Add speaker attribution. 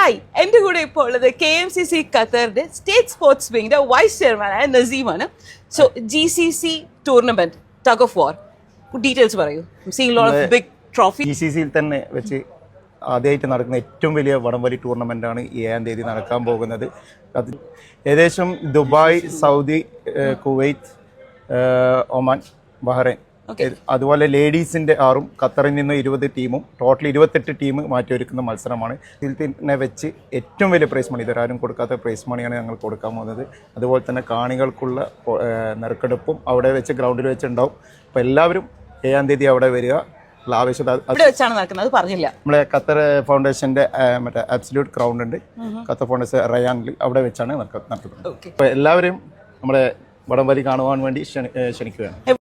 Speaker 1: Hi, എൻ്റെ കൂടെ ഇപ്പോൾ ഉള്ളത് KMCC ഖത്തറിന്റെ സ്റ്റേറ്റ് സ്പോർട്സ് വിങ്ങിന്റെ വൈസ് ചെയർമാനായ നസീമാണ്. So GCC tournament tug of war details പറയൂ. ബിഗ് ട്രോഫി
Speaker 2: GCCയിൽ തന്നെ വെച്ച് ആദ്യമായിട്ട് നടക്കുന്ന ഏറ്റവും വലിയ വടംവലി ടൂർണമെൻ്റാണ് 7-ാം തീയതി നടക്കാൻ പോകുന്നത്. അത് ഏകദേശം Dubai, Saudi, Kuwait, Oman, Bahrain, അതുപോലെ ലേഡീസിൻ്റെ 6ഉം ഖത്തറിൽ നിന്ന് 20 ടീമും ടോട്ടൽ 28 ടീം മാറ്റിയൊരുക്കുന്ന മത്സരമാണ്. ഇതിൽ തന്നെ വെച്ച് ഏറ്റവും വലിയ പ്രൈസ് മണി, ഇതൊരാരും കൊടുക്കാത്ത പ്രൈസ് മണിയാണ് ഞങ്ങൾ കൊടുക്കാൻ പോകുന്നത്. അതുപോലെ തന്നെ കാണികൾക്കുള്ള നറുക്കെടുപ്പും അവിടെ വെച്ച് ഗ്രൗണ്ടിൽ വെച്ചുണ്ടാവും. അപ്പോൾ എല്ലാവരും 7-ാം തീയതി അവിടെ വരിക. നമ്മളെ ഖത്തർ ഫൗണ്ടേഷന്റെ മറ്റേ അബ്സല്യൂട്ട് ഗ്രൗണ്ട് ഉണ്ട്, ഖത്തർ ഫൗണ്ടേഷൻ റയാനിൽ, അവിടെ വെച്ചാണ് നടത്തുന്നത്. അപ്പോൾ എല്ലാവരും നമ്മുടെ വടംവലി കാണുവാൻ വേണ്ടി ക്ഷണിക്കുകയാണ്.